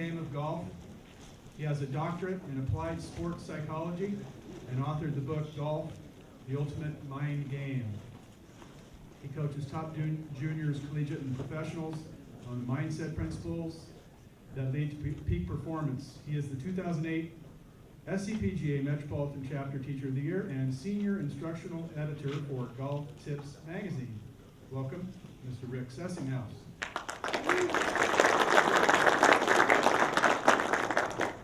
game of golf. He has a doctorate in applied sports psychology and authored the book Golf, the Ultimate Mind Game. He coaches top juniors, collegiate, and professionals on mindset principles that lead to peak performance. He is the 2008 SCPGA Metropolitan Chapter Teacher of the Year and Senior Instructional Editor for Golf Tips Magazine. Welcome, Mr. Rick Sessinghaus.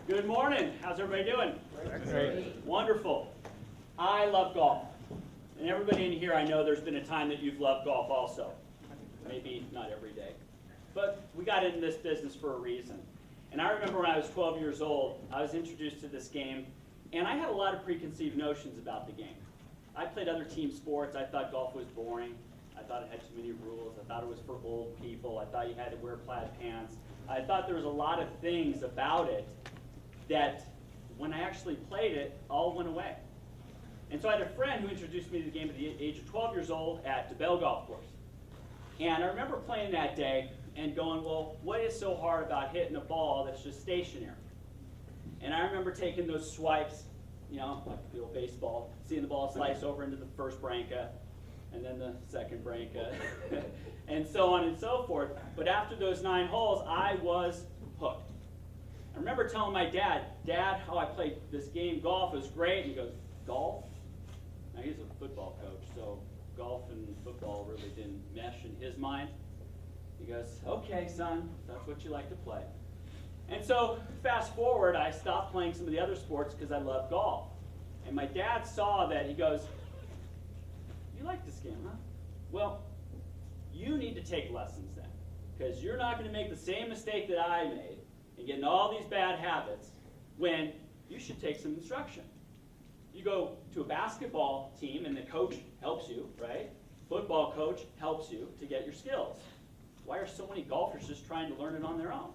Good morning. How's everybody doing? Great. Wonderful. I love golf. And everybody in here, I know there's been a time that you've loved golf also. Maybe not every day. But we got into this business for a reason. And I remember when I was 12 years old, I was introduced to this game, and I had a lot of preconceived notions about the game. I played other team sports. I thought golf was boring. I thought it had too many rules. I thought it was for old people. I thought you had to wear plaid pants. I thought there was a lot of things about it that when I actually played it, all went away. And so I had a friend who introduced me to the game at the age of 12 years old at DeBell Golf Course. And I remember playing that day and going, well, what is so hard about hitting a ball that's just stationary? And I remember taking those swipes, you know, like the old baseball, seeing the ball slice over into the first branca, and then the second branca, and so on and so forth. But after those 9 holes, I was hooked. I remember telling my dad, how I played this game, golf, was great. And he goes, golf? Now, he's a football coach, so golf and football really didn't mesh in his mind. He goes, okay, son, that's what you like to play. And so, fast forward, I stopped playing some of the other sports because I love golf. And my dad saw that. He goes, you like this game, huh? Well, you need to take lessons then, because you're not going to make the same mistake that I made and get in all these bad habits when you should take some instruction. You go to a basketball team and the coach helps you, right? Football coach helps you to get your skills. Why are so many golfers just trying to learn it on their own?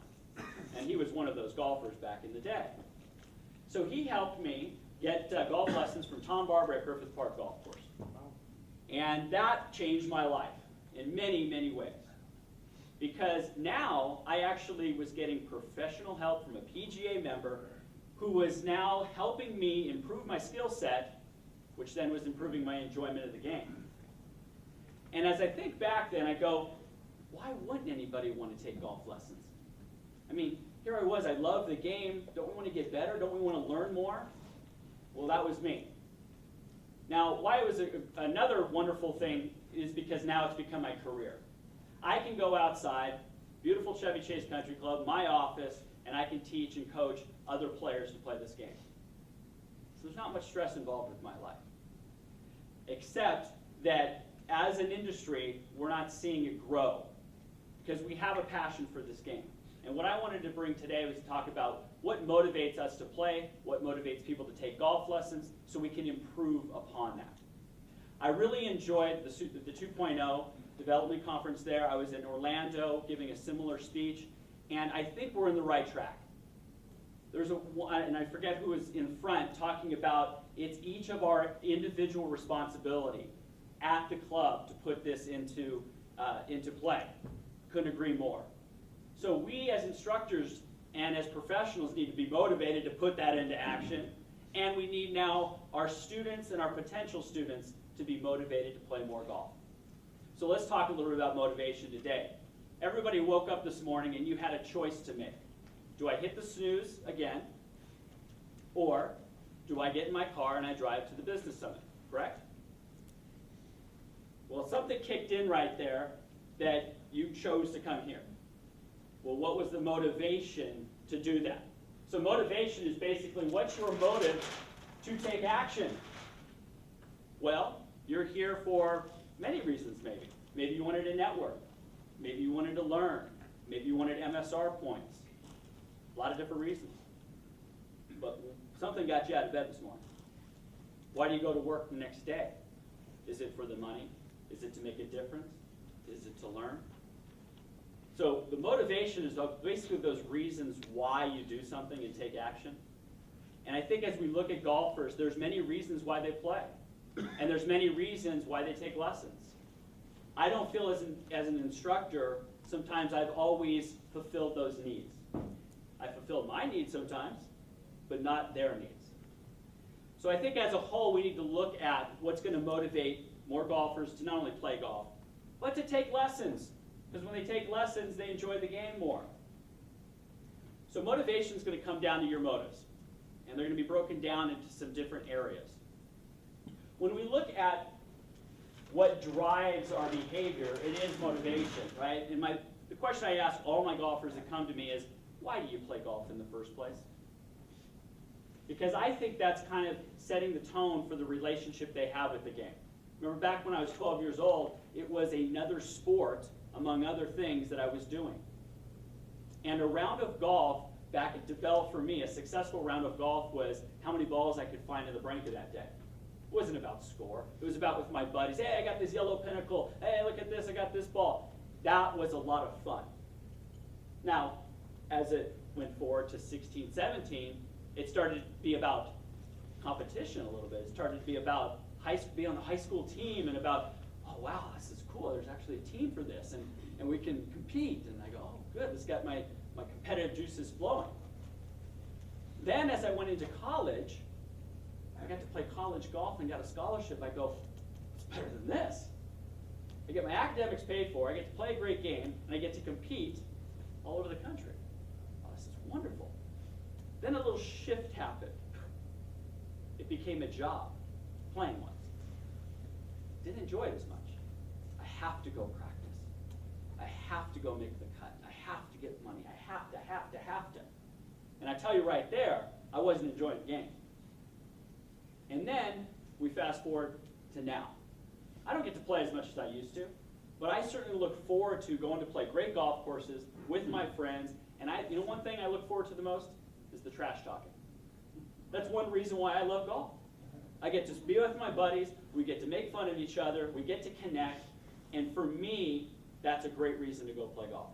And he was one of those golfers back in the day. So he helped me get golf lessons from Tom Barber at Griffith Park Golf Course. And that changed my life in many, many ways. Because now I actually was getting professional help from a PGA member who was now helping me improve my skill set, which then was improving my enjoyment of the game. And as I think back then, I go, why wouldn't anybody want to take golf lessons? I mean, here I was, I love the game. Don't we want to get better? Don't we want to learn more? Well, that was me. Now, why it was another wonderful thing is because now it's become my career. I can go outside, beautiful Chevy Chase Country Club, my office, and I can teach and coach other players to play this game. So there's not much stress involved with my life. Except that as an industry, we're not seeing it grow because we have a passion for this game. And what I wanted to bring today was to talk about what motivates us to play, what motivates people to take golf lessons, so we can improve upon that. I really enjoyed the 2.0 development conference there. I was in Orlando giving a similar speech, and I think we're in the right track. There's and I forget who was in front talking about it's each of our individual responsibility at the club to put this into play. Couldn't agree more. So we as instructors and as professionals need to be motivated to put that into action, and we need now our students and our potential students to be motivated to play more golf. So let's talk a little bit about motivation today. Everybody woke up this morning and you had a choice to make. Do I hit the snooze again, or do I get in my car and I drive to the business summit, correct? Well, something kicked in right there that you chose to come here. Well, what was the motivation to do that? So motivation is basically what's your motive to take action? Well, you're here for many reasons maybe. Maybe you wanted to network. Maybe you wanted to learn. Maybe you wanted MSR points. A lot of different reasons. But something got you out of bed this morning. Why do you go to work the next day? Is it for the money? Is it to make a difference? Is it to learn? So the motivation is basically those reasons why you do something and take action. And I think as we look at golfers, there's many reasons why they play. And there's many reasons why they take lessons. I don't feel as an instructor, sometimes I've always fulfilled those needs. I my needs sometimes, but not their needs. So I think as a whole, we need to look at what's going to motivate more golfers to not only play golf, but to take lessons. Because when they take lessons, they enjoy the game more. So motivation is going to come down to your motives. And they're going to be broken down into some different areas. When we look at what drives our behavior, it is motivation, right? And the question I ask all my golfers that come to me is, why do you play golf in the first place? Because I think that's kind of setting the tone for the relationship they have with the game. Remember back when I was 12 years old, it was another sport, among other things, that I was doing. And a round of golf, back at DeBell for me, a successful round of golf was how many balls I could find in the bunker that day. It wasn't about score. It was about with my buddies, hey, I got this yellow pinnacle. Hey, look at this, I got this ball. That was a lot of fun. Now, as it went forward to 16, 17, it started to be about competition a little bit. It started to be about being on the high school team and about, oh, wow, this is cool. There's actually a team for this, and we can compete. And I go, oh, good, this got my competitive juices flowing. Then as I went into college, I got to play college golf and got a scholarship. I go, it's better than this. I get my academics paid for, I get to play a great game, and I get to compete all over the country. Oh, this is wonderful. Then a little shift happened. It became a job, playing once. Didn't enjoy it as much. I have to go practice. I have to go make the cut. I have to get money. I have to. And I tell you right there, I wasn't enjoying the game. And then we fast forward to now. I don't get to play as much as I used to, but I certainly look forward to going to play great golf courses with my friends. And one thing I look forward to the most is the trash talking. That's one reason why I love golf. I get to be with my buddies, we get to make fun of each other, we get to connect, and for me, that's a great reason to go play golf.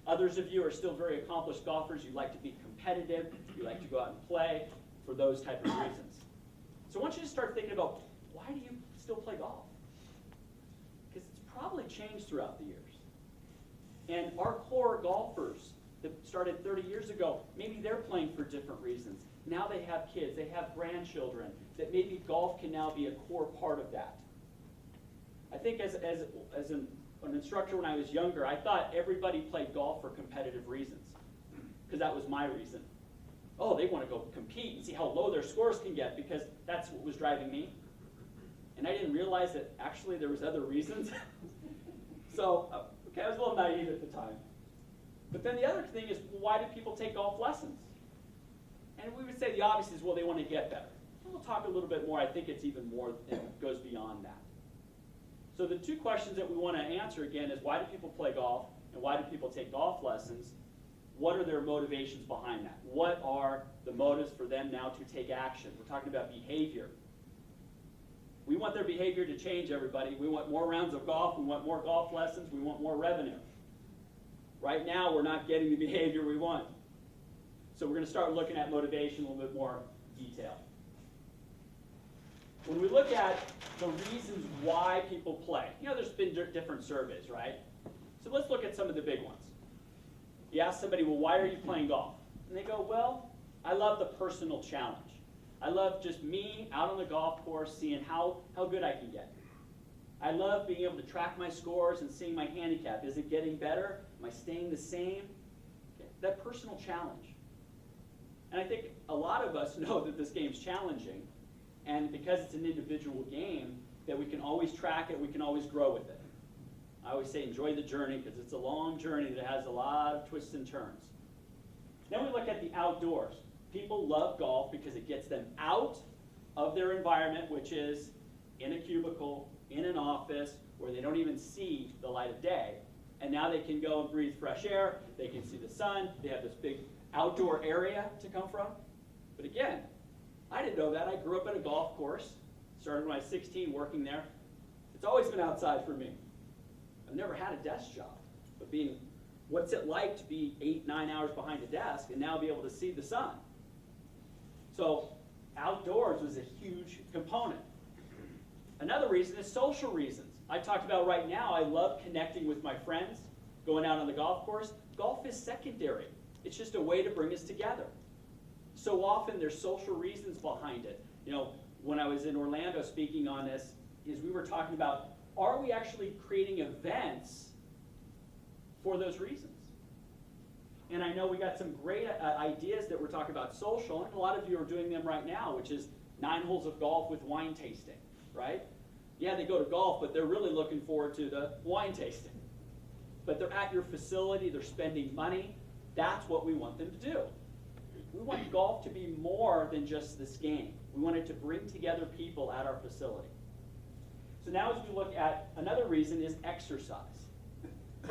Others of you are still very accomplished golfers. You like to be competitive, you like to go out and play for those type of reasons. So I want you to start thinking about, why do you still play golf? Because it's probably changed throughout the years. And our core golfers that started 30 years ago, maybe they're playing for different reasons. Now they have kids, they have grandchildren, that maybe golf can now be a core part of that. I think as an instructor when I was younger, I thought everybody played golf for competitive reasons, because that was my reason. Oh, they want to go compete and see how low their scores can get, because that's what was driving me. And I didn't realize that actually there was other reasons. So, okay, I was a little naive at the time. But then the other thing is, why do people take golf lessons? And we would say the obvious is, well, they want to get better. And we'll talk a little bit more. I think it's even more, it goes beyond that. So the two questions that we want to answer again is, why do people play golf, and why do people take golf lessons? What are their motivations behind that? What are the motives for them now to take action? We're talking about behavior. We want their behavior to change, everybody. We want more rounds of golf. We want more golf lessons. We want more revenue. Right now, we're not getting the behavior we want. So we're going to start looking at motivation in a little bit more detail. When we look at the reasons why people play, there's been different surveys, right? So let's look at some of the big ones. You ask somebody, well, why are you playing golf? And they go, well, I love the personal challenge. I love just me out on the golf course seeing how good I can get. I love being able to track my scores and seeing my handicap. Is it getting better? Am I staying the same? Okay. That personal challenge. And I think a lot of us know that this game's challenging, and because it's an individual game, that we can always track it, we can always grow with it. I always say enjoy the journey, because it's a long journey that has a lot of twists and turns. Then we look at the outdoors. People love golf because it gets them out of their environment, which is in a cubicle, in an office, where they don't even see the light of day. And now they can go and breathe fresh air, they can see the sun, they have this big outdoor area to come from. But again, I didn't know that. I grew up at a golf course, started when I was 16 working there. It's always been outside for me. I've never had a desk job, but what's it like to be 8-9 hours behind a desk and now be able to see the sun? So outdoors was a huge component. Another reason is social reasons. I talked about right now, I love connecting with my friends, going out on the golf course. Golf is secondary. It's just a way to bring us together. So often there's social reasons behind it. You know, when I was in Orlando speaking on this, is we were talking about, are we actually creating events for those reasons? And I know we got some great ideas that we're talking about social, and a lot of you are doing them right now, which is 9 holes of golf with wine tasting, right? Yeah, they go to golf, but they're really looking forward to the wine tasting. But they're at your facility, they're spending money. That's what we want them to do. We want golf to be more than just this game. We want it to bring together people at our facility. So now as we look at another reason is exercise.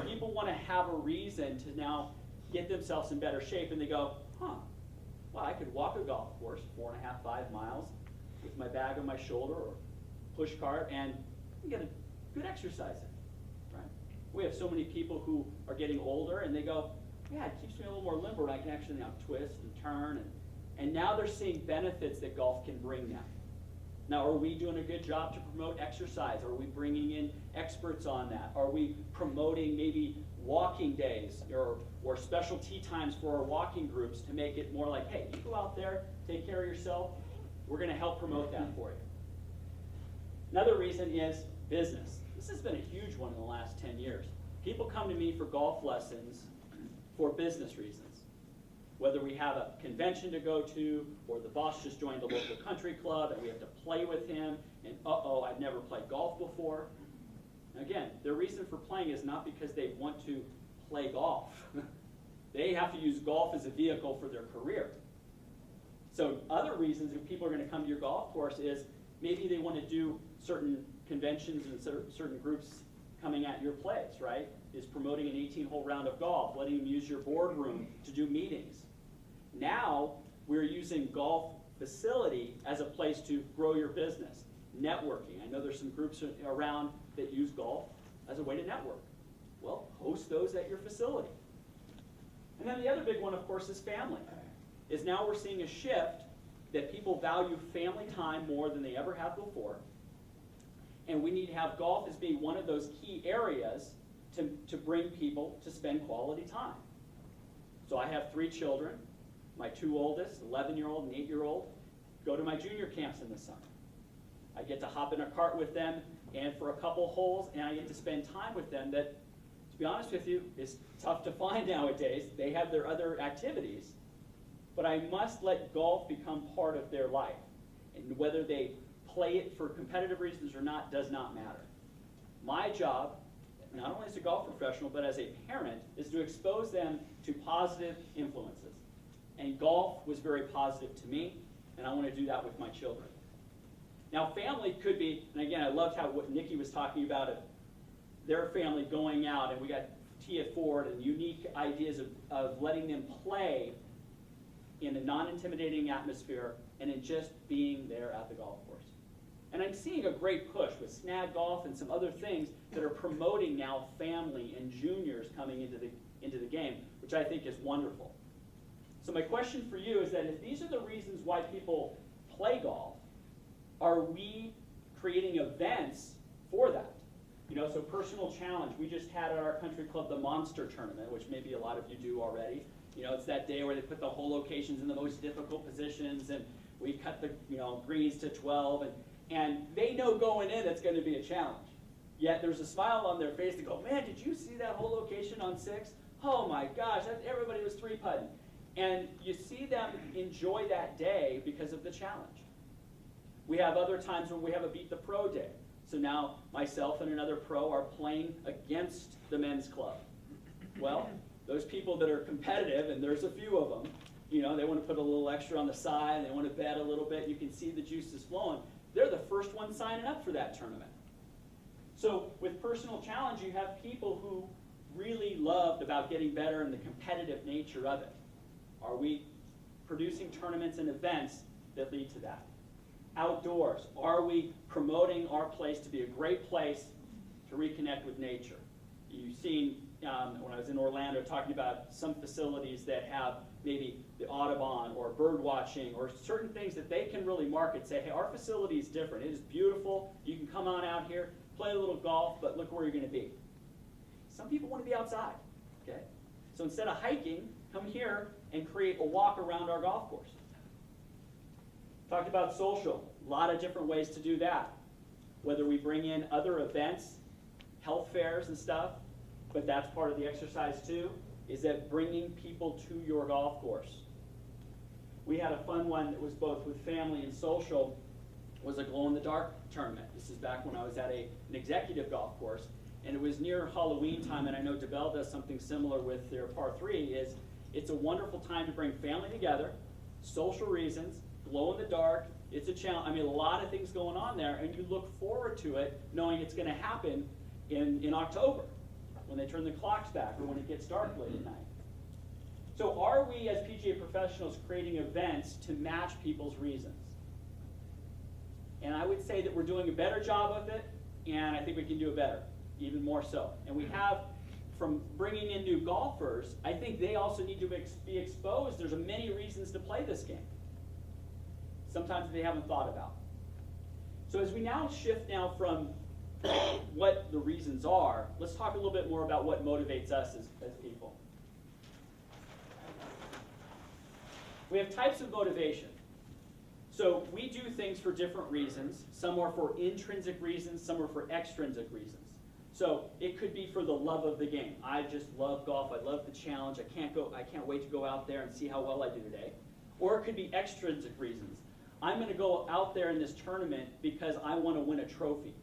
People want to have a reason to now get themselves in better shape, and they go, well, I could walk a golf course 4.5, 5 miles with my bag on my shoulder or push cart and get a good exercise in, right? We have so many people who are getting older and they go, yeah, it keeps me a little more limber and I can actually now twist and turn, and now they're seeing benefits that golf can bring them. Now, are we doing a good job to promote exercise? Are we bringing in experts on that? Are we promoting maybe walking days or special tea times for our walking groups to make it more like, hey, you go out there, take care of yourself, we're going to help promote that for you. Another reason is business. This has been a huge one in the last 10 years. People come to me for golf lessons for business reasons. Whether we have a convention to go to, or the boss just joined a local country club and we have to play with him, and I've never played golf before. Again, their reason for playing is not because they want to play golf. They have to use golf as a vehicle for their career. So other reasons if people are going to come to your golf course is maybe they want to do certain conventions and certain groups coming at your place, right? Is promoting an 18-hole round of golf, letting them use your boardroom to do meetings. Now, we're using golf facility as a place to grow your business, networking. I know there's some groups around that use golf as a way to network. Well, host those at your facility. And then the other big one, of course, is family. Is now we're seeing a shift that people value family time more than they ever have before. And we need to have golf as being one of those key areas to bring people to spend quality time. So I have 3 children. My 2 oldest, 11-year-old and 8-year-old, go to my junior camps in the summer. I get to hop in a cart with them and for a couple holes, and I get to spend time with them that, to be honest with you, is tough to find nowadays. They have their other activities, but I must let golf become part of their life. And whether they play it for competitive reasons or not does not matter. My job, not only as a golf professional, but as a parent, is to expose them to positive influences. And golf was very positive to me, and I want to do that with my children. Now, family could be, and again, I loved what Nikki was talking about, their family going out, and we got Tia Ford and unique ideas of letting them play in a non-intimidating atmosphere and in just being there at the golf course. And I'm seeing a great push with Snag Golf and some other things that are promoting now family and juniors coming into the game, which I think is wonderful. So my question for you is that if these are the reasons why people play golf, are we creating events for that? You know, so personal challenge. We just had at our country club the Monster Tournament, which maybe a lot of you do already. You know, it's that day where they put the hole locations in the most difficult positions, and we cut the greens to 12, and they know going in it's going to be a challenge. Yet there's a smile on their face to go, man, did you see that hole location on 6? Oh my gosh, everybody was 3-putting. And you see them enjoy that day because of the challenge. We have other times when we have a Beat the Pro day. So now myself and another pro are playing against the men's club. Well, those people that are competitive, and there's a few of them, they want to put a little extra on the side, they want to bet a little bit, you can see the juices flowing. They're the first ones signing up for that tournament. So with personal challenge, you have people who really loved about getting better and the competitive nature of it. Are we producing tournaments and events that lead to that? Outdoors, are we promoting our place to be a great place to reconnect with nature? You've seen, when I was in Orlando, talking about some facilities that have maybe the Audubon or bird watching or certain things that they can really market, say, hey, our facility is different. It is beautiful. You can come on out here, play a little golf, but look where you're going to be. Some people want to be outside, okay? So instead of hiking, come here and create a walk around our golf course. Talked about social, a lot of different ways to do that. Whether we bring in other events, health fairs and stuff, but that's part of the exercise too, is that bringing people to your golf course. We had a fun one that was both with family and social, was a glow-in-the-dark tournament. This is back when I was at an executive golf course, and it was near Halloween time, and I know DeBell does something similar with their par 3, is it's a wonderful time to bring family together, social reasons, glow-in-the-dark, it's a challenge. I mean, a lot of things going on there, and you look forward to it knowing it's going to happen in October when they turn the clocks back or when it gets dark late at night. So are we as PGA professionals creating events to match people's reasons? And I would say that we're doing a better job of it, and I think we can do it better, even more so. And we have, from bringing in new golfers, I think they also need to be exposed. There's many reasons to play this game, sometimes they haven't thought about. So as we now shift now from what the reasons are, let's talk a little bit more about what motivates us as people. We have types of motivation. So we do things for different reasons. Some are for intrinsic reasons, some are for extrinsic reasons. So it could be for the love of the game. I just love golf, I love the challenge, I can't wait to go out there and see how well I do today. Or it could be extrinsic reasons. I'm going to go out there in this tournament because I want to win a trophy.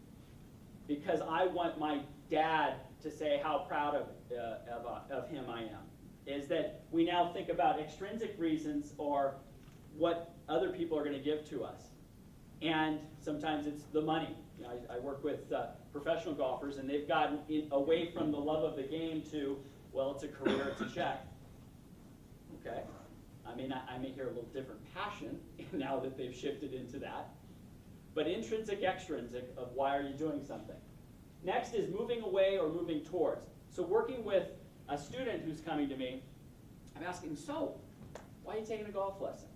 Because I want my dad to say how proud of him I am. Is that we now think about extrinsic reasons or what other people are going to give to us. And sometimes it's the money. You know, I work with professional golfers, and they've gotten away from the love of the game to, well, it's a career, it's a check. Okay? I may hear a little different passion now that they've shifted into that. But intrinsic, extrinsic of why are you doing something. Next is moving away or moving towards. So working with a student who's coming to me, I'm asking, so, why are you taking a golf lesson?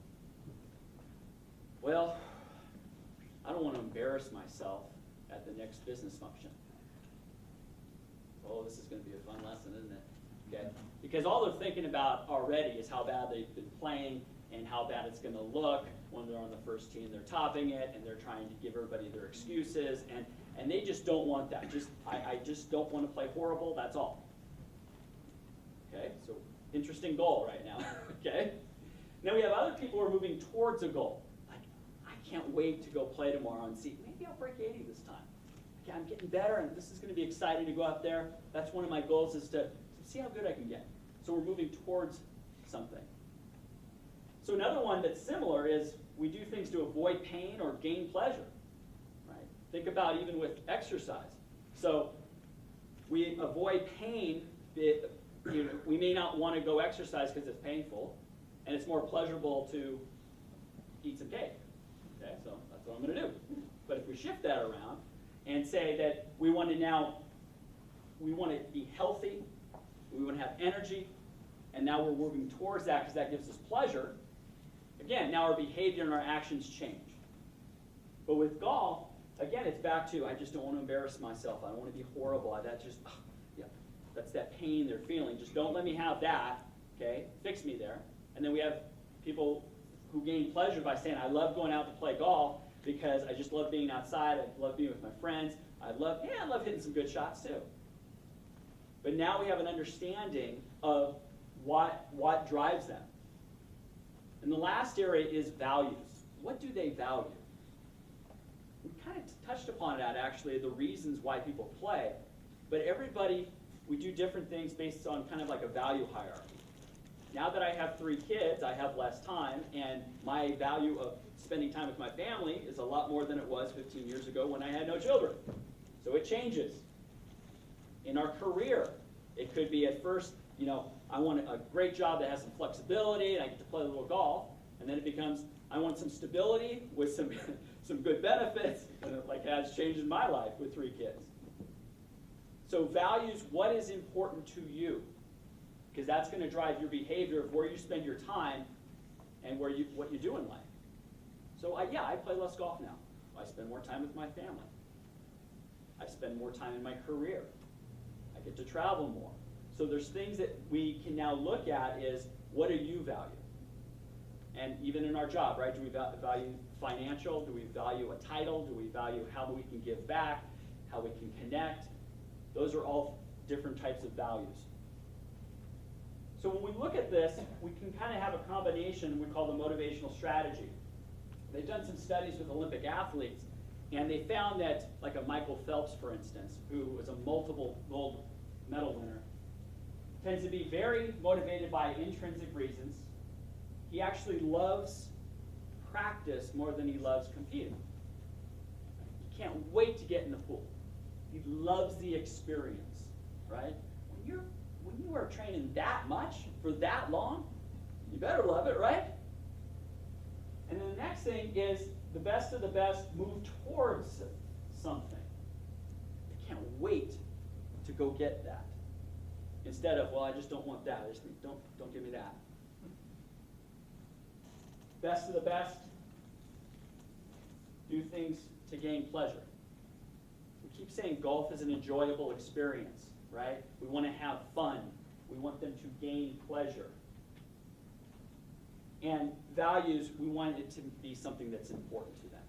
Well, I don't want to embarrass myself at the next business function. Oh, this is going to be a fun lesson, isn't it? Okay? Because all they're thinking about already is how bad they've been playing and how bad it's going to look when they're on the first tee and they're topping it and they're trying to give everybody their excuses, and they just don't want that. I just don't want to play horrible, that's all. Okay, so interesting goal right now. Okay? Now we have other people who are moving towards a goal. Like, I can't wait to go play tomorrow and see, maybe I'll break 80 this time. Okay, I'm getting better and this is going to be exciting to go out there. That's one of my goals, is to see how good I can get. So we're moving towards something. So another one that's similar is we do things to avoid pain or gain pleasure. Right? Think about even with exercise. So we avoid pain. We may not want to go exercise because it's painful, and it's more pleasurable to eat some cake. Okay, so that's what I'm going to do. But if we shift that around and say that we want to be healthy, we want to have energy, and now we're moving towards that because that gives us pleasure. Again, now our behavior and our actions change. But with golf, again, it's back to, I just don't want to embarrass myself. I don't want to be horrible. That's that pain they're feeling. Just don't let me have that. Okay, fix me there. And then we have people who gain pleasure by saying, I love going out to play golf because I just love being outside. I love being with my friends. I love hitting some good shots too. But now we have an understanding of what drives them. And the last area is values. What do they value? We kind of touched upon that, actually, the reasons why people play. But everybody, we do different things based on kind of like a value hierarchy. Now that I have 3 kids, I have less time, and my value of spending time with my family is a lot more than it was 15 years ago when I had no children. So it changes. In our career, it could be at first, I want a great job that has some flexibility and I get to play a little golf, and then it becomes, I want some stability with some good benefits, and it has changed in my life with 3 kids. So values, what is important to you? Because that's going to drive your behavior of where you spend your time and what you do in life. So I play less golf now. I spend more time with my family. I spend more time in my career. I get to travel more. So there's things that we can now look at is, What do you value? And even in our job, right? Do we value financial? Do we value a title? Do we value how we can give back? How we can connect? Those are all different types of values. So when we look at this, we can kind of have a combination we call the motivational strategy. They've done some studies with Olympic athletes, and they found that, like a Michael Phelps, for instance, who was a multiple gold medal winner, tends to be very motivated by intrinsic reasons. He actually loves practice more than he loves competing. He can't wait to get in the pool. He loves the experience, right? When you are training that much for that long, you better love it, right? And then the next thing is the best of the best move towards something. I can't wait to go get that. Instead of, well, I just don't want that. I just think, don't give me that. Best of the best, do things to gain pleasure. We keep saying golf is an enjoyable experience, right? We want to have fun. We want them to gain pleasure. And values, we want it to be something that's important to them.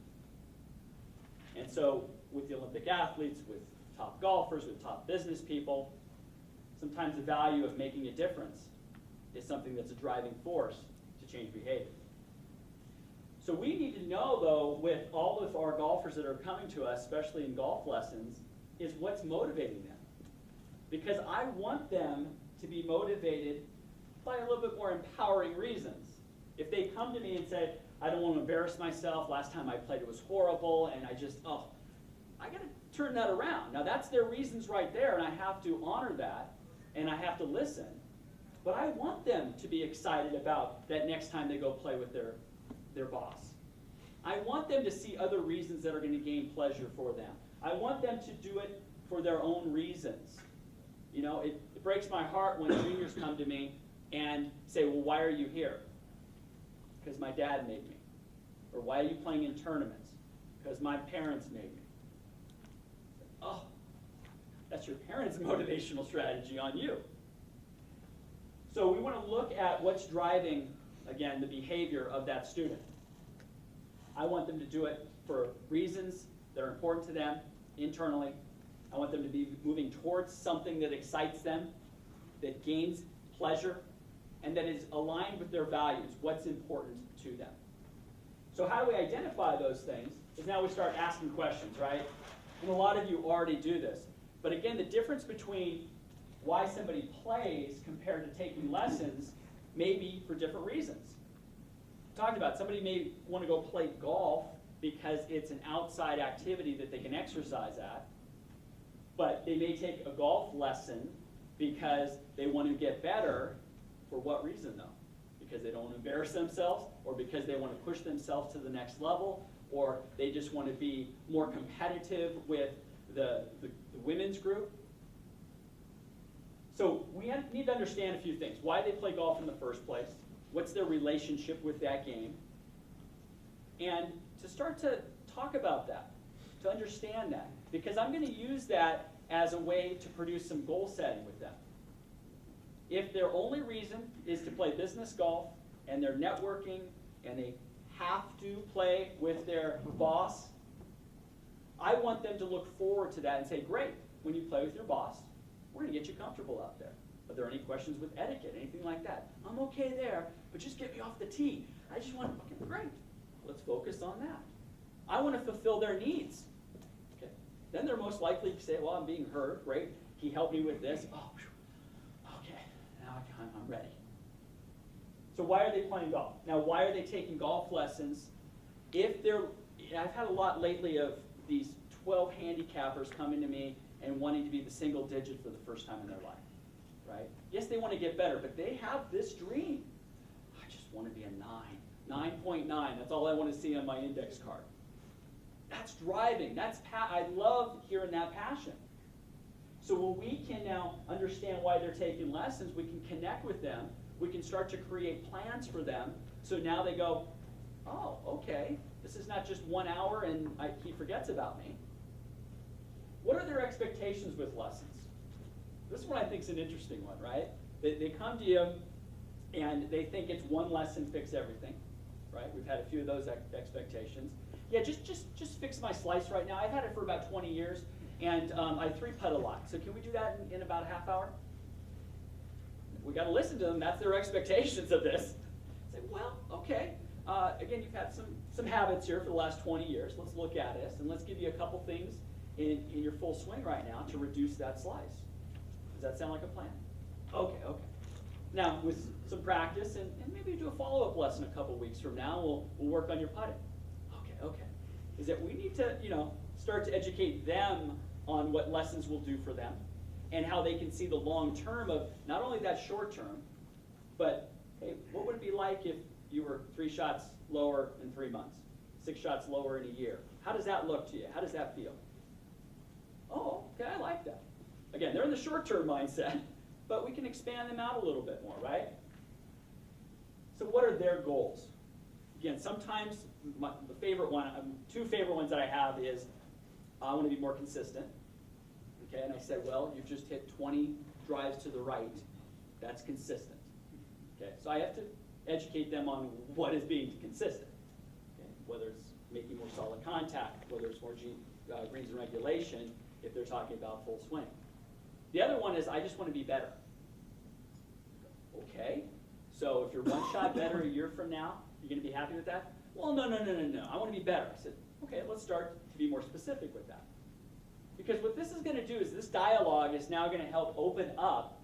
And so with the Olympic athletes, with top golfers, with top business people, sometimes the value of making a difference is something that's a driving force to change behavior. So we need to know, though, with all of our golfers that are coming to us, especially in golf lessons, is what's motivating them. Because I want them to be motivated by a little bit more empowering reasons. If they come to me and say, I don't want to embarrass myself, last time I played it was horrible, and I got to turn that around. Now that's their reasons right there, and I have to honor that, and I have to listen. But I want them to be excited about that next time they go play with their boss. I want them to see other reasons that are going to gain pleasure for them. I want them to do it for their own reasons. You know, it breaks my heart when juniors come to me and say, well, why are you here? Because my dad made me. Or why are you playing in tournaments? Because my parents made me. Oh, that's your parents' motivational strategy on you. So we want to look at what's driving, again, the behavior of that student. I want them to do it for reasons that are important to them internally. I want them to be moving towards something that excites them, that gains pleasure, and that is aligned with their values, what's important to them. So how do we identify those things? Is now we start asking questions, right? And a lot of you already do this. But again, the difference between why somebody plays compared to taking lessons may be for different reasons. Talked about somebody may want to go play golf because it's an outside activity that they can exercise at, but they may take a golf lesson because they want to get better. For what reason, though? Because they don't want to embarrass themselves, or because they want to push themselves to the next level, or they just want to be more competitive with the women's group. So we need to understand a few things. Why they play golf in the first place, what's their relationship with that game, and to start to talk about that, to understand that. Because I'm going to use that as a way to produce some goal setting with them. If their only reason is to play business golf, and they're networking, and they have to play with their boss, I want them to look forward to that and say, great, when you play with your boss, we're going to get you comfortable out there. Are there any questions with etiquette, anything like that? I'm okay there, but just get me off the tee. I just want to, okay, great. Let's focus on that. I want to fulfill their needs. Okay. Then they're most likely to say, well, I'm being heard. Great. He helped me with this. Oh, okay. Now I'm ready. So why are they playing golf? Now, why are they taking golf lessons? I've had a lot lately of these 12 handicappers coming to me and wanting to be the single digit for the first time in their life, right? Yes, they want to get better, but they have this dream. I just want to be a 9.9. That's all I want to see on my index card. That's driving. I love hearing that passion. So when we can now understand why they're taking lessons, we can connect with them. We can start to create plans for them. So now they go, oh, okay, this is not just 1 hour and he forgets about me. What are their expectations with lessons? This one I think is an interesting one, right? They come to you And they think it's one lesson fix everything, right? We've had a few of those expectations. Yeah, just fix my slice right now. I've had it for about 20 years, and I 3-putt a lot. So can we do that in about a half hour? We got to listen to them. That's their expectations of this. Say, well, okay. Again, you've had some habits here for the last 20 years. Let's look at this, and let's give you a couple things in your full swing right now to reduce that slice. Does that sound like a plan? Okay. Now, with some practice, and maybe do a follow-up lesson a couple weeks from now, we'll work on your putting. Okay. Is that we need to, start to educate them on what lessons will do for them, and how they can see the long term of not only that short term, but hey, what would it be like if you were 3 shots lower in 3 months, 6 shots lower in a year? How does that look to you? How does that feel? Oh, okay, I like that. Again, they're in the short-term mindset, but we can expand them out a little bit more, right? So what are their goals? Again, sometimes the favorite one, 2 favorite ones that I have is, I want to be more consistent. Okay, and I said, well, you've just hit 20 drives to the right. That's consistent. Okay, so I have to educate them on what is being consistent. Okay, whether it's making more solid contact, whether it's more greens and regulation, if they're talking about full swing. The other one is, I just want to be better. Okay, so if you're 1 shot better a year from now, you're going to be happy with that? Well, no. I want to be better. I said, okay, let's start to be more specific with that. Because what this is going to do is this dialogue is now going to help open up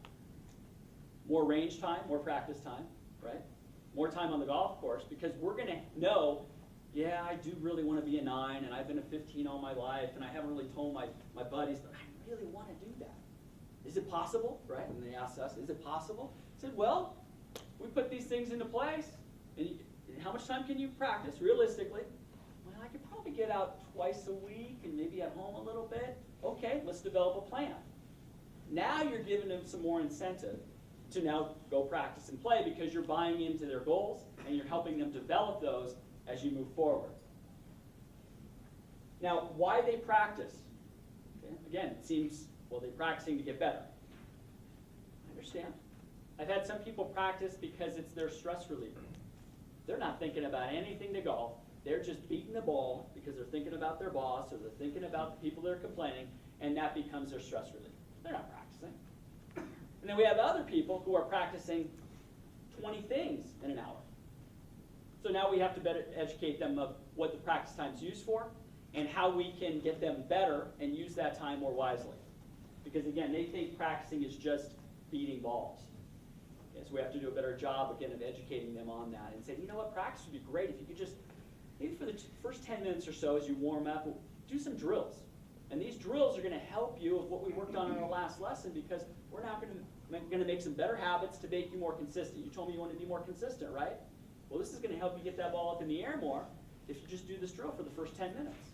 more range time, more practice time, right? More time on the golf course, because we're going to know, yeah, I do really want to be a 9, and I've been a 15 all my life, and I haven't really told my buddies, but I really want to do that. Is it possible, right? And they asked us, is it possible? I said, well, we put these things into place, and how much time can you practice, realistically? Well, I could probably get out twice a week, and maybe at home a little bit. Okay, let's develop a plan. Now you're giving them some more incentive to now go practice and play, because you're buying into their goals, and you're helping them develop those as you move forward. Now, why they practice? Okay, again, it seems, well, they're practicing to get better. I understand. I've had some people practice because it's their stress reliever. They're not thinking about anything to golf. They're just beating the ball because they're thinking about their boss, or they're thinking about the people that are complaining, and that becomes their stress relief. They're not practicing. And then we have other people who are practicing 20 things in an hour. So now we have to better educate them of what the practice time's used for, and how we can get them better and use that time more wisely. Because again, they think practicing is just beating balls. Okay, so we have to do a better job, again, of educating them on that, and saying, you know what, practice would be great if you could just, maybe for the first 10 minutes or so as you warm up, do some drills. And these drills are going to help you with what we worked on in our last lesson, because we're now going to make some better habits to make you more consistent. You told me you wanted to be more consistent, right? Well, this is going to help you get that ball up in the air more if you just do this drill for the first 10 minutes.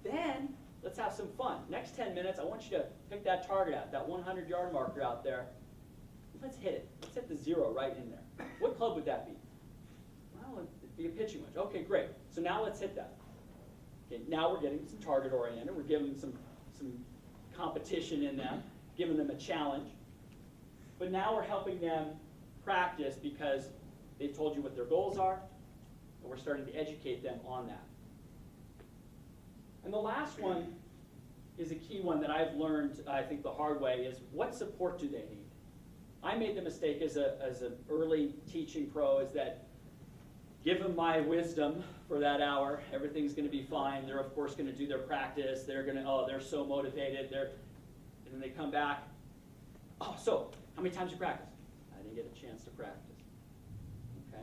Then, let's have some fun. Next 10 minutes, I want you to pick that target out, that 100-yard marker out there. Let's hit it. Let's hit the 0 right in there. What club would that be? Well, it'd be a pitching wedge. Okay, great. So now let's hit that. Okay, now we're getting some target oriented. We're giving them some competition in them, giving them a challenge. But now we're helping them practice because they've told you what their goals are, and we're starting to educate them on that. And the last one is a key one that I've learned, I think, the hard way, is what support do they need? I made the mistake as an early teaching pro, is that give them my wisdom for that hour, everything's going to be fine. They're, of course, going to do their practice. They're going to, oh, they're so motivated. And then they come back, oh, so how many times you practice? I didn't get a chance to practice. Okay?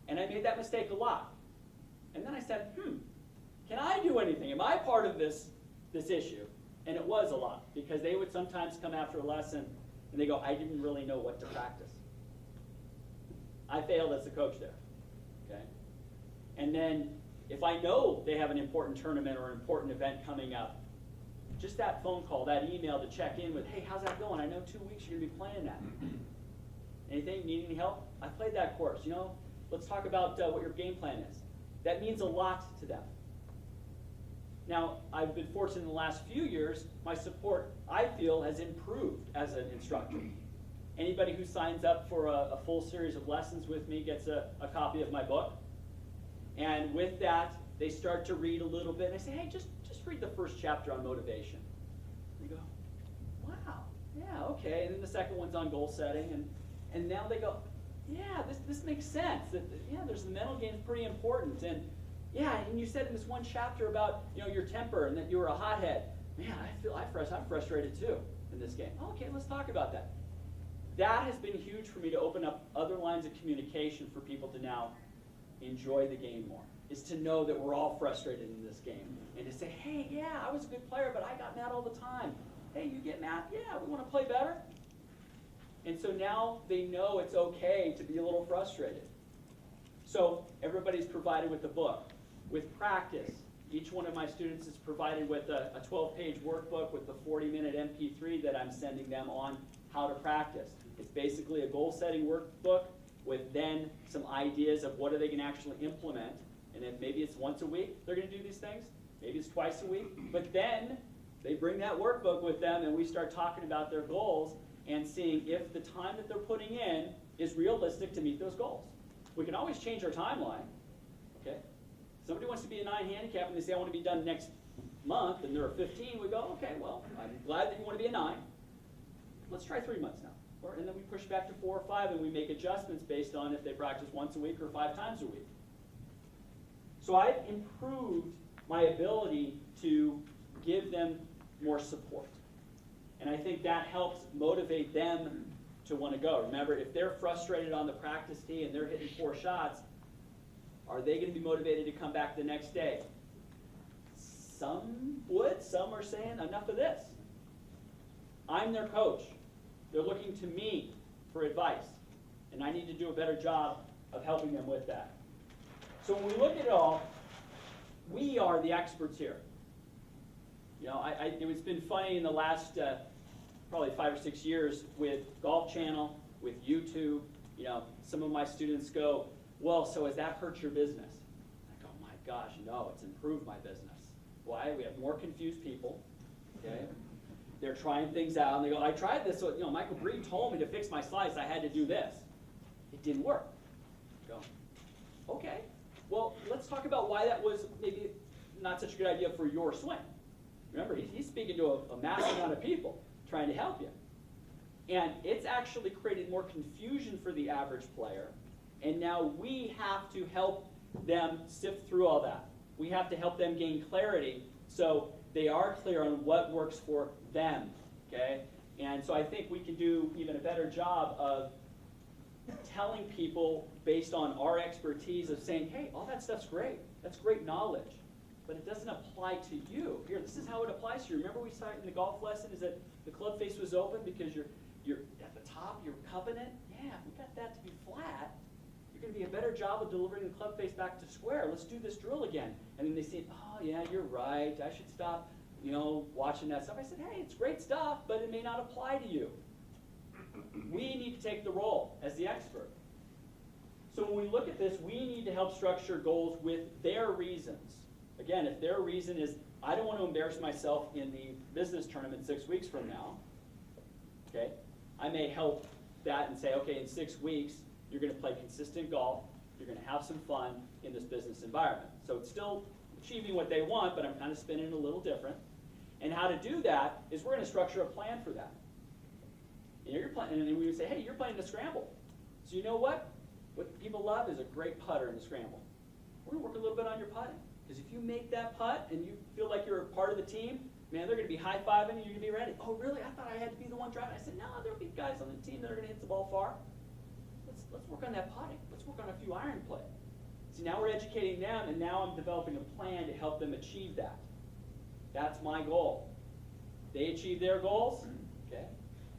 And I made that mistake a lot. And then I said, can I do anything? Am I part of this issue? And it was a lot, because they would sometimes come after a lesson and they go, I didn't really know what to practice. I failed as a coach there. Okay? And then if I know they have an important tournament or an important event coming up, just that phone call, that email to check in with, hey, how's that going? I know 2 weeks you're going to be playing that. Anything? Need any help? I played that course. You know, let's talk about what your game plan is. That means a lot to them. Now, I've been fortunate in the last few years, my support, I feel, has improved as an instructor. Anybody who signs up for a full series of lessons with me gets a copy of my book. And with that, they start to read a little bit. And I say, hey, just read the first chapter on motivation. And they go, wow, yeah, okay. And then the second one's on goal setting. And now they go, yeah, this makes sense. Yeah, there's the mental game's pretty important. And yeah, and you said in this one chapter about your temper and that you were a hothead. Man, I'm frustrated too in this game. Okay, let's talk about that. That has been huge for me to open up other lines of communication for people to now enjoy the game more, is to know that we're all frustrated in this game. And to say, hey, yeah, I was a good player, but I got mad all the time. Hey, you get mad? Yeah, we want to play better. And so now they know it's okay to be a little frustrated. So everybody's provided with a book. With practice, each one of my students is provided with a 12-page workbook with the 40-minute MP3 that I'm sending them on how to practice. It's basically a goal-setting workbook with then some ideas of what are they going to actually implement. And then maybe it's once a week they're going to do these things. Maybe it's twice a week. But then they bring that workbook with them and we start talking about their goals and seeing if the time that they're putting in is realistic to meet those goals. We can always change our timeline. Okay? Somebody wants to be a 9 handicap and they say, I want to be done next month, and they're a 15. We go, okay, well, I'm glad that you want to be a 9. Let's try 3 months now. And then we push back to 4 or 5, and we make adjustments based on if they practice once a week or 5 times a week. So I've improved my ability to give them more support. And I think that helps motivate them to want to go. Remember, if they're frustrated on the practice tee and they're hitting 4 shots, are they going to be motivated to come back the next day? Some would. Some are saying, enough of this. I'm their coach. They're looking to me for advice. And I need to do a better job of helping them with that. So when we look at it all, we are the experts here. It's been funny in the last probably 5 or 6 years with Golf Channel, with YouTube. Some of my students go, well, so has that hurt your business? I go, my gosh, no, it's improved my business. Why? We have more confused people. Okay? They're trying things out, and they go, I tried this, so Michael Breed told me to fix my slice, I had to do this. It didn't work. I go, okay. Well, let's talk about why that was maybe not such a good idea for your swing. Remember, he's speaking to a massive amount of people trying to help you. And it's actually created more confusion for the average player, and now we have to help them sift through all that. We have to help them gain clarity so they are clear on what works for them, okay? And so I think we can do even a better job of telling people based on our expertise of saying, hey, all that stuff's great. That's great knowledge, but it doesn't apply to you. Here, this is how it applies to you. Remember we saw in the golf lesson is that the club face was open because you're at the top, you're cupping it. Yeah, if we got that to be flat, you're going to be a better job of delivering the club face back to square. Let's do this drill again. And then they say, oh yeah, you're right. I should stop, watching that stuff. I said, hey, it's great stuff, but it may not apply to you. We need to take the role as the expert. So when we look at this, we need to help structure goals with their reasons. Again, if their reason is, I don't want to embarrass myself in the business tournament 6 weeks from now, okay, I may help that and say, okay, in 6 weeks, you're going to play consistent golf, you're going to have some fun in this business environment. So it's still achieving what they want, but I'm kind of spinning it a little different. And how to do that is we're going to structure a plan for that. You're playing, and we would say, hey, you're playing the scramble. So you know what? What people love is a great putter in the scramble. We're going to work a little bit on your putting. Because if you make that putt and you feel like you're a part of the team, man, they're going to be high-fiving and you're going to be ready. Oh, really? I thought I had to be the one driving. I said, no, there'll be guys on the team that are going to hit the ball far. Let's work on that putting. Let's work on a few iron play. See, now we're educating them, and now I'm developing a plan to help them achieve that. That's my goal. They achieve their goals, okay?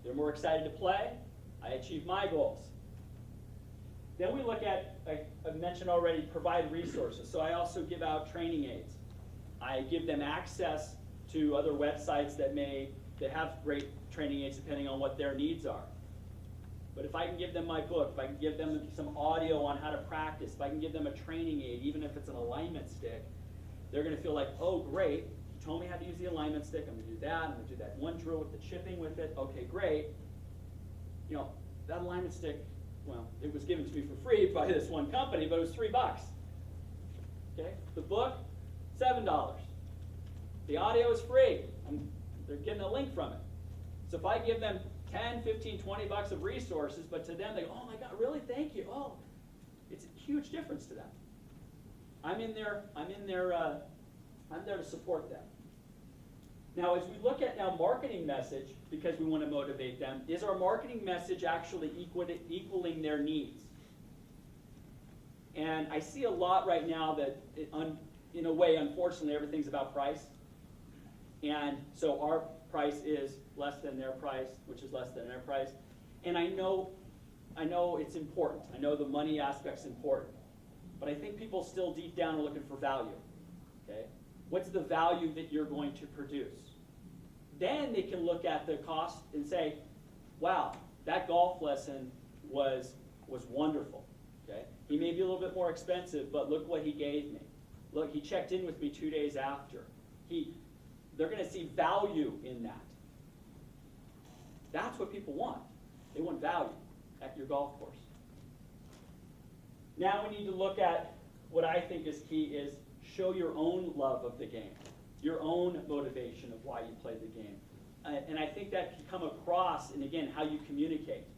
They're more excited to play. I achieve my goals. Then we look at, I mentioned already, provide resources. So I also give out training aids. I give them access to other websites that have great training aids depending on what their needs are. But if I can give them my book, if I can give them some audio on how to practice, if I can give them a training aid, even if it's an alignment stick, they're going to feel like, oh, great, you told me how to use the alignment stick, I'm going to do that, I'm going to do that one drill with the chipping with it, okay, great. that alignment stick, well, it was given to me for free by this one company, but it was $3. Okay, the book, $7. The audio is free. They're getting a link from it. So if I give them 10, 15, 20 bucks of resources, but to them they go, oh my God, really? Thank you. Oh, it's a huge difference to them. I'm there to support them. Now, as we look at now marketing message, because we want to motivate them, is our marketing message actually equaling their needs? And I see a lot right now that, in a way, unfortunately, everything's about price. And so our price is less than their price, which is less than their price. And I know it's important. I know the money aspect's important. But I think people still deep down are looking for value. Okay? What's the value that you're going to produce? Then they can look at the cost and say, wow, that golf lesson was wonderful. Okay? He may be a little bit more expensive, but look what he gave me. Look, he checked in with me 2 days after. They're going to see value in that. That's what people want. They want value at your golf course. Now we need to look at what I think is key is show your own love of the game, your own motivation of why you play the game. And I think that can come across in, again, how you communicate.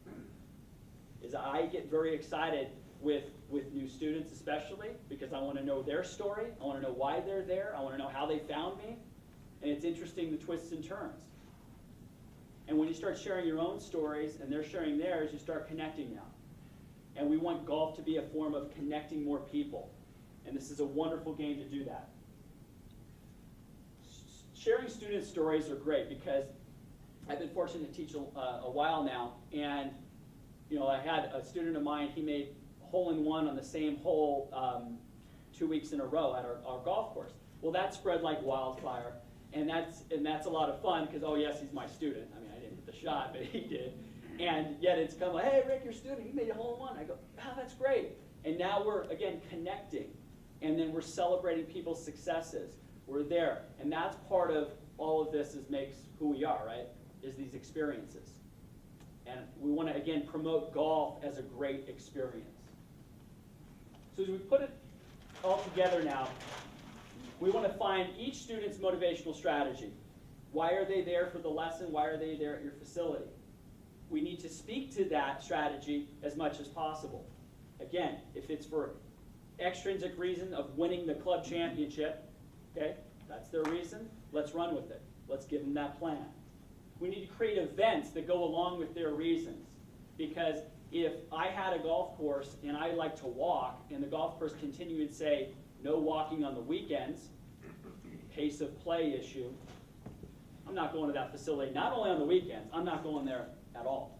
Is I get very excited with new students especially because I want to know their story. I want to know why they're there. I want to know how they found me. And it's interesting the twists and turns. And when you start sharing your own stories and they're sharing theirs, you start connecting now. And we want golf to be a form of connecting more people. And this is a wonderful game to do that. Sharing student stories are great because I've been fortunate to teach a while now. And I had a student of mine, he made hole-in-one on the same hole 2 weeks in a row at our golf course. Well, that spread like wildfire. And that's a lot of fun because, oh yes, he's my student. I mean, I didn't hit the shot, but he did. And yet it's come like, hey, Rick, your student, he made a hole-in-one. I go, wow, that's great. And now we're, again, connecting. And then we're celebrating people's successes. We're there. And that's part of all of this makes who we are, right, is these experiences. And we want to, again, promote golf as a great experience. So as we put it all together now, we want to find each student's motivational strategy. Why are they there for the lesson? Why are they there at your facility? We need to speak to that strategy as much as possible. Again, if it's for extrinsic reason of winning the club championship, okay, that's their reason, let's run with it. Let's give them that plan. We need to create events that go along with their reasons. Because if I had a golf course and I like to walk, and the golf course continued to say, no walking on the weekends, pace of play issue, I'm not going to that facility, not only on the weekends, I'm not going there at all.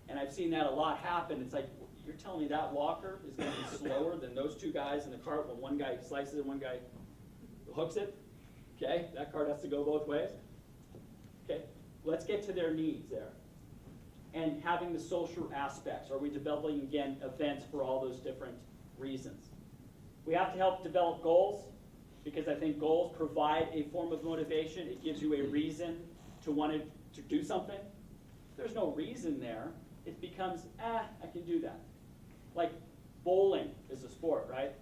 And I've seen that a lot happen. It's like, you're telling me that walker is going to be slower than those two guys in the cart when one guy slices it, one guy hooks it? Okay, that cart has to go both ways. Okay, let's get to their needs there. And having the social aspects. Are we developing, again, events for all those different reasons? We have to help develop goals, because I think goals provide a form of motivation. It gives you a reason to want to do something. If there's no reason there, it becomes, I can do that. Like bowling is a sport, right?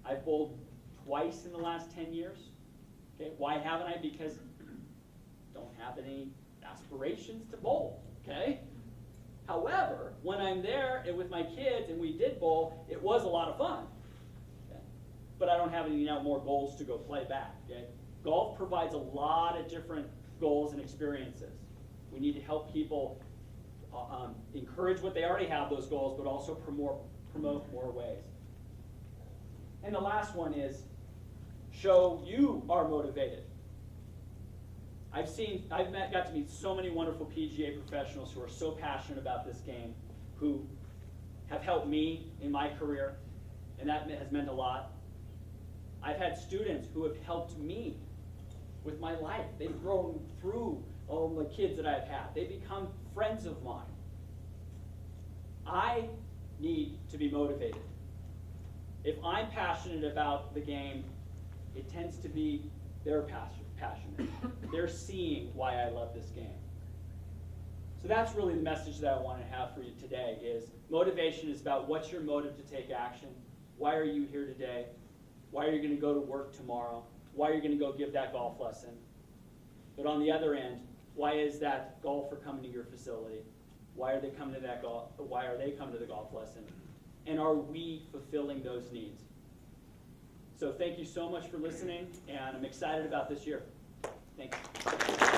I've bowled twice in the last 10 years. Okay, why haven't I? Because I don't have any aspirations to bowl, okay? However, when I'm there and with my kids and we did bowl, it was a lot of fun. But I don't have any more goals to go play back. Okay? Golf provides a lot of different goals and experiences. We need to help people encourage what they already have, those goals, but also promote more ways. And the last one is show you are motivated. Got to meet so many wonderful PGA professionals who are so passionate about this game, who have helped me in my career, and that has meant a lot. I've had students who have helped me with my life. They've grown through all the kids that I've had. They become friends of mine. I need to be motivated. If I'm passionate about the game, it tends to be they're passionate. They're seeing why I love this game. So that's really the message that I want to have for you today is motivation is about what's your motive to take action. Why are you here today? Why are you going to go to work tomorrow? Why are you going to go give that golf lesson? But on the other end, why is that golfer coming to your facility? Why are they coming to the golf lesson? And are we fulfilling those needs? So thank you so much for listening, and I'm excited about this year. Thank you.